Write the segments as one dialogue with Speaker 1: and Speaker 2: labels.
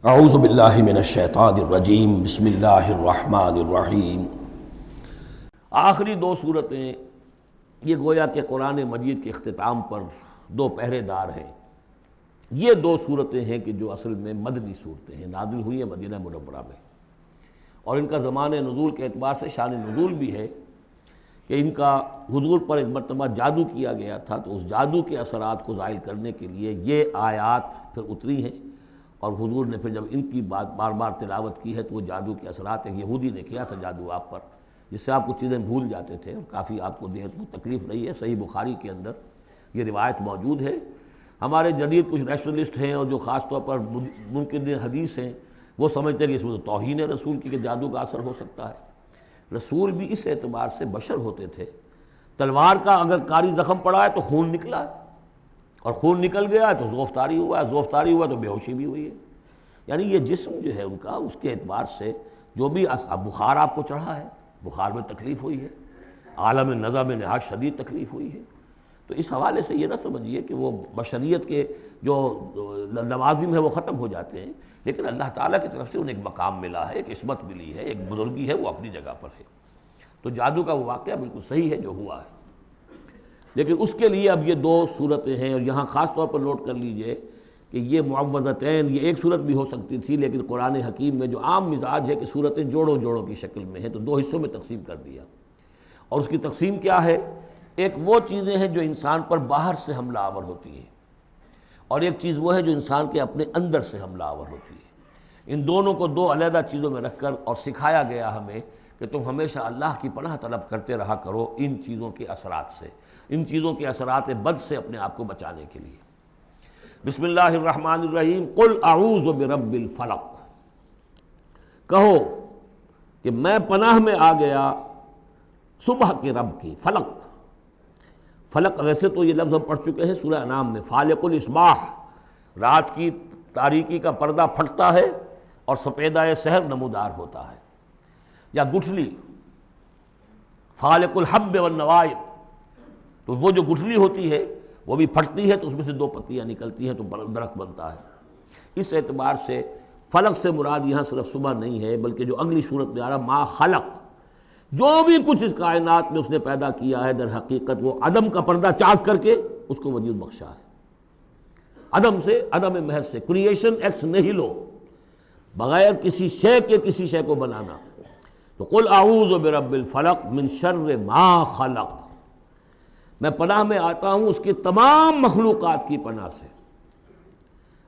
Speaker 1: اعوذ باللہ من الشیطان الرجیم بسم اللہ الرحمن الرحیم۔ آخری دو صورتیں یہ گویا کہ قرآن مجید کے اختتام پر دو پہرے دار ہیں۔ یہ دو صورتیں ہیں کہ جو اصل میں مدنی صورتیں ہیں، نازل ہوئی ہیں مدینہ منورہ میں، اور ان کا زمان نزول کے اعتبار سے شان نزول بھی ہے کہ ان کا حضور پر ایک مرتبہ جادو کیا گیا تھا، تو اس جادو کے اثرات کو زائل کرنے کے لیے یہ آیات پھر اتری ہیں، اور حضور نے پھر جب ان کی بات بار بار تلاوت کی ہے تو وہ جادو کے اثرات، ایک یہودی نے کیا تھا جادو آپ پر، جس سے آپ کچھ چیزیں بھول جاتے تھے اور کافی آپ کو دیہت کو تکلیف رہی ہے۔ صحیح بخاری کے اندر یہ روایت موجود ہے۔ ہمارے جدید کچھ ریشنلسٹ ہیں اور جو خاص طور پر منکرین حدیث ہیں، وہ سمجھتے ہیں کہ اس میں تو توہین رسول کی کہ جادو کا اثر ہو سکتا ہے۔ رسول بھی اس اعتبار سے بشر ہوتے تھے، تلوار کا اگر کاری زخم پڑا ہے تو خون نکلا ہے، اور خون نکل گیا ہے تو زوفتاری ہوا ہے، زوفتاری ہوا تو بے ہوشی بھی ہوئی ہے۔ یعنی یہ جسم جو ہے ان کا، اس کے اعتبار سے جو بھی بخار آپ کو چڑھا ہے، بخار میں تکلیف ہوئی ہے، عالم نزع میں نہایت شدید تکلیف ہوئی ہے، تو اس حوالے سے یہ نہ سمجھیے کہ وہ بشریت کے جو لوازم ہے وہ ختم ہو جاتے ہیں، لیکن اللہ تعالیٰ کی طرف سے انہیں ایک مقام ملا ہے، ایک عصمت ملی ہے، ایک بزرگی ہے، وہ اپنی جگہ پر ہے۔ تو جادو کا وہ واقعہ بالکل صحیح ہے جو ہوا ہے، لیکن اس کے لیے اب یہ دو صورتیں ہیں، اور یہاں خاص طور پر نوٹ کر لیجئے کہ یہ معوذتین، یہ ایک صورت بھی ہو سکتی تھی، لیکن قرآن حکیم میں جو عام مزاج ہے کہ صورتیں جوڑوں جوڑوں کی شکل میں ہیں، تو دو حصوں میں تقسیم کر دیا۔ اور اس کی تقسیم کیا ہے؟ ایک وہ چیزیں ہیں جو انسان پر باہر سے حملہ آور ہوتی ہیں، اور ایک چیز وہ ہے جو انسان کے اپنے اندر سے حملہ آور ہوتی ہے۔ ان دونوں کو دو علیحدہ چیزوں میں رکھ کر اور سکھایا گیا ہمیں کہ تم ہمیشہ اللہ کی پناہ طلب کرتے رہا کرو ان چیزوں کے اثرات سے، ان چیزوں کے اثرات بد سے اپنے آپ کو بچانے کے لیے۔ بسم اللہ الرحمن الرحیم۔ قل اعوذ برب الفلق، کہو کہ میں پناہ میں آ گیا صبح کے رب کی۔ فلق، فلق ویسے تو یہ لفظ ہم پڑھ چکے ہیں سورہ انعام میں، فالق الاصباح، رات کی تاریکی کا پردہ پھٹتا ہے اور سپیدہ سحر نمودار ہوتا ہے، یا گٹھلی فالق الحب والنوائب، تو وہ جو گٹھلی ہوتی ہے وہ بھی پھٹتی ہے تو اس میں سے دو پتیاں نکلتی ہیں تو درخت بنتا ہے۔ اس اعتبار سے فلق سے مراد یہاں صرف صبح نہیں ہے، بلکہ جو اگلی صورت میں آ رہا ما خلق، جو بھی کچھ اس کائنات میں اس نے پیدا کیا ہے در حقیقت وہ عدم کا پردہ چاک کر کے اس کو وجود بخشا ہے۔ عدم سے، عدم محض سے، کریشن ایکس نہیلو، بغیر کسی شے کے کسی شے کو بنانا۔ تو قل اعوذ برب الفلق من شر ما خلق، میں پناہ میں آتا ہوں اس کی تمام مخلوقات کی پناہ سے۔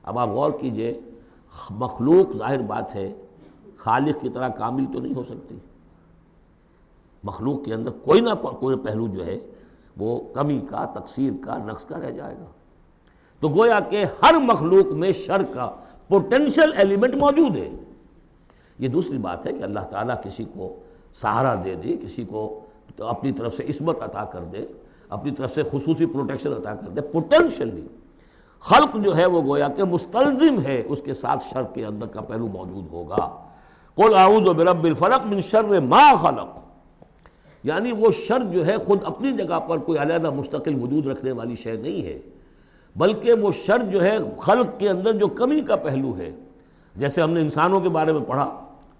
Speaker 1: اب آپ غور کیجئے، مخلوق ظاہر بات ہے خالق کی طرح کامل تو نہیں ہو سکتی، مخلوق کے اندر کوئی نہ کوئی پہلو جو ہے وہ کمی کا، تقصیر کا، نقص کا رہ جائے گا۔ تو گویا کہ ہر مخلوق میں شر کا پوٹینشل ایلیمنٹ موجود ہے۔ یہ دوسری بات ہے کہ اللہ تعالیٰ کسی کو سہارا دے دے، کسی کو اپنی طرف سے عصمت عطا کر دے، اپنی طرف سے خصوصی پروٹیکشن عطا کر دے، پوٹینشلی خلق جو ہے وہ گویا کہ مستلزم ہے، اس کے ساتھ شر کے اندر کا پہلو موجود ہوگا۔ قل اعوذ برب الفلق من شر ما خلق، یعنی وہ شر جو ہے خود اپنی جگہ پر کوئی علیحدہ مستقل وجود رکھنے والی شے نہیں ہے، بلکہ وہ شر جو ہے خلق کے اندر جو کمی کا پہلو ہے۔ جیسے ہم نے انسانوں کے بارے میں پڑھا،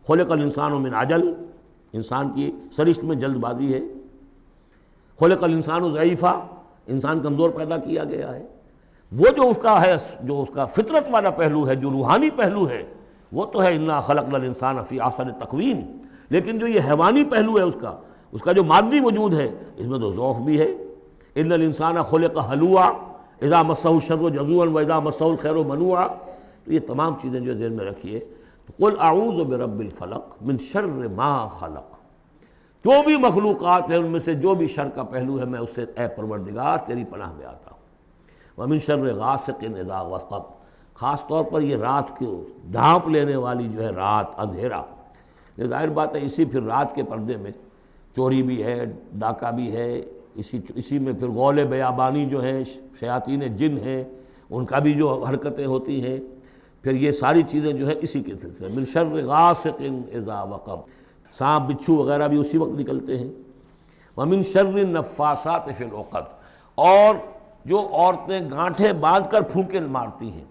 Speaker 1: خلق الانسان من عجل، انسان کی سرشت میں جلد بازی ہے۔ خلق الانسان ضعیفا، انسان کمزور پیدا کیا گیا ہے۔ وہ جو اس کا ہے، جو اس کا فطرت والا پہلو ہے، جو روحانی پہلو ہے، وہ تو ہے انا خلقنا الانسان فی احسن تقویم، لیکن جو یہ حیوانی پہلو ہے اس کا جو مادی وجود ہے، اس میں تو ذوق بھی ہے۔ ان الانسان خلق ہلوعا اذا مسہ الشر جزوعا واذا مسہ الخیر منوعا، تو یہ تمام چیزیں جو ذہن میں رکھیے۔ قل اعوذ برب الفلق من شر ما خلق، جو بھی مخلوقات ہیں ان میں سے جو بھی شر کا پہلو ہے، میں اس سے اے پروردگار تیری پناہ میں آتا ہوں۔ ومن شر غاسق اذا وقب، خاص طور پر یہ رات کو ڈھانپ لینے والی جو ہے رات، اندھیرا، یہ ظاہر بات ہے اسی پھر رات کے پردے میں چوری بھی ہے، ڈاکہ بھی ہے، اسی میں پھر غول بیابانی جو ہیں، شیاطین جن ہیں، ان کا بھی جو حرکتیں ہوتی ہیں، پھر یہ ساری چیزیں جو ہے اسی کے سلسلے۔ من شر غاسق اذا وقب، سانپ بچھو وغیرہ بھی اسی وقت نکلتے ہیں۔ ومن شر النفاثات فی العقد، اور جو عورتیں گانٹھیں باندھ کر پھونکے مارتی ہیں،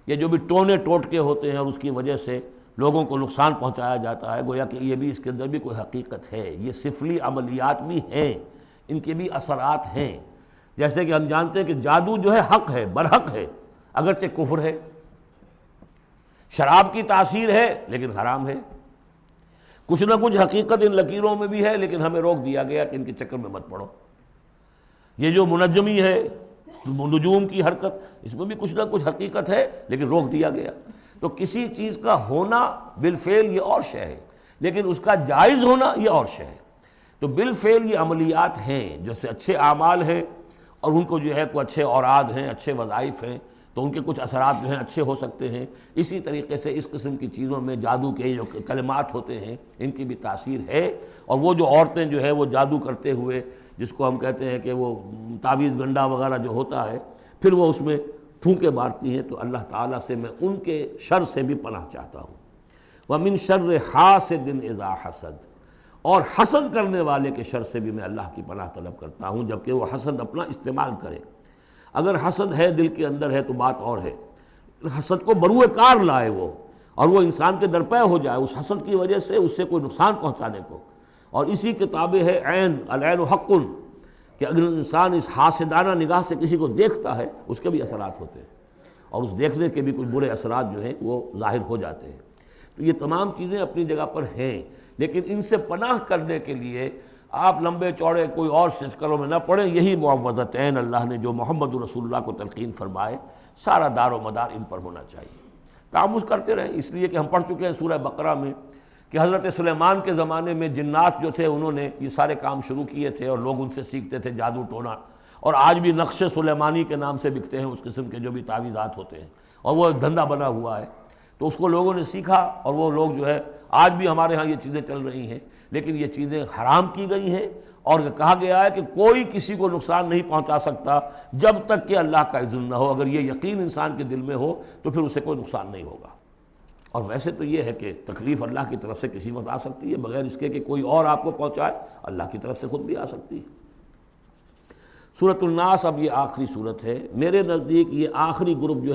Speaker 1: یہ جو بھی ٹونے ٹوٹکے ہوتے ہیں اور اس کی وجہ سے لوگوں کو نقصان پہنچایا جاتا ہے، گویا کہ یہ بھی اس کے اندر بھی کوئی حقیقت ہے، یہ سفلی عملیات بھی ہیں، ان کے بھی اثرات ہیں۔ جیسے کہ ہم جانتے ہیں کہ جادو جو ہے حق ہے، برحق ہے، اگرچہ کفر ہے، شراب کی تاثیر ہے لیکن حرام ہے، کچھ نہ کچھ حقیقت ان لکیروں میں بھی ہے، لیکن ہمیں روک دیا گیا کہ ان کے چکر میں مت پڑو۔ یہ جو منجمی ہے، نجوم کی حرکت، اس میں بھی کچھ نہ کچھ حقیقت ہے لیکن روک دیا گیا۔ تو کسی چیز کا ہونا بالفعل یہ اور شے ہے، لیکن اس کا جائز ہونا یہ اور شے ہے۔ تو بالفعل یہ عملیات ہیں جیسے اچھے اعمال ہیں، اور ان کو جو ہے کوئی اچھے اوراد ہیں، اچھے وظائف ہیں، تو ان کے کچھ اثرات جو ہیں اچھے ہو سکتے ہیں۔ اسی طریقے سے اس قسم کی چیزوں میں جادو کے جو کلمات ہوتے ہیں ان کی بھی تاثیر ہے۔ اور وہ جو عورتیں جو ہے وہ جادو کرتے ہوئے، جس کو ہم کہتے ہیں کہ وہ تعویذ گنڈا وغیرہ جو ہوتا ہے، پھر وہ اس میں پھونکے مارتی ہیں، تو اللہ تعالیٰ سے میں ان کے شر سے بھی پناہ چاہتا ہوں۔ وَمِن شَرِّ حَاسِدٍ إِذَا حَسَدَ، اور حسد کرنے والے کے شر سے بھی میں اللہ کی پناہ طلب کرتا ہوں، جبکہ وہ حسد اپنا استعمال کرے۔ اگر حسد ہے دل کے اندر ہے تو بات اور ہے، حسد کو بروئے کار لائے وہ، اور وہ انسان کے درپے ہو جائے اس حسد کی وجہ سے اس سے کوئی نقصان پہنچانے کو۔ اور اسی کے تابع ہے عین، العین حق، کہ اگر انسان اس حاسدانہ نگاہ سے کسی کو دیکھتا ہے اس کے بھی اثرات ہوتے ہیں، اور اس دیکھنے کے بھی کچھ برے اثرات جو ہیں وہ ظاہر ہو جاتے ہیں۔ تو یہ تمام چیزیں اپنی جگہ پر ہیں، لیکن ان سے پناہ کرنے کے لیے آپ لمبے چوڑے کوئی اور شکلوں میں نہ پڑیں۔ یہی معوذتین اللہ نے جو محمد رسول اللہ کو تلقین فرمائے، سارا دار و مدار ان پر ہونا چاہیے۔ تعوذ کرتے رہیں، اس لیے کہ ہم پڑھ چکے ہیں سورہ بقرہ میں کہ حضرت سلیمان کے زمانے میں جنات جو تھے انہوں نے یہ سارے کام شروع کیے تھے، اور لوگ ان سے سیکھتے تھے جادو ٹونا، اور آج بھی نقش سلیمانی کے نام سے بکتے ہیں اس قسم کے جو بھی تعویذات ہوتے ہیں، اور وہ ایک دھندا بنا ہوا ہے۔ تو اس کو لوگوں نے سیکھا، اور وہ لوگ جو ہے آج بھی ہمارے ہاں یہ چیزیں چل رہی ہیں، لیکن یہ چیزیں حرام کی گئی ہیں، اور کہا گیا ہے کہ کوئی کسی کو نقصان نہیں پہنچا سکتا جب تک کہ اللہ کا اذن نہ ہو۔ اگر یہ یقین انسان کے دل میں ہو تو پھر اسے کوئی نقصان نہیں ہوگا۔ اور ویسے تو یہ ہے کہ تکلیف اللہ کی طرف سے کسی وقت آ سکتی ہے، بغیر اس کے کہ کوئی اور آپ کو پہنچائے، اللہ کی طرف سے خود بھی آ سکتی ہے۔ سورۃ الناس اب یہ آخری سورت ہے، میرے نزدیک یہ آخری گروپ جو ہے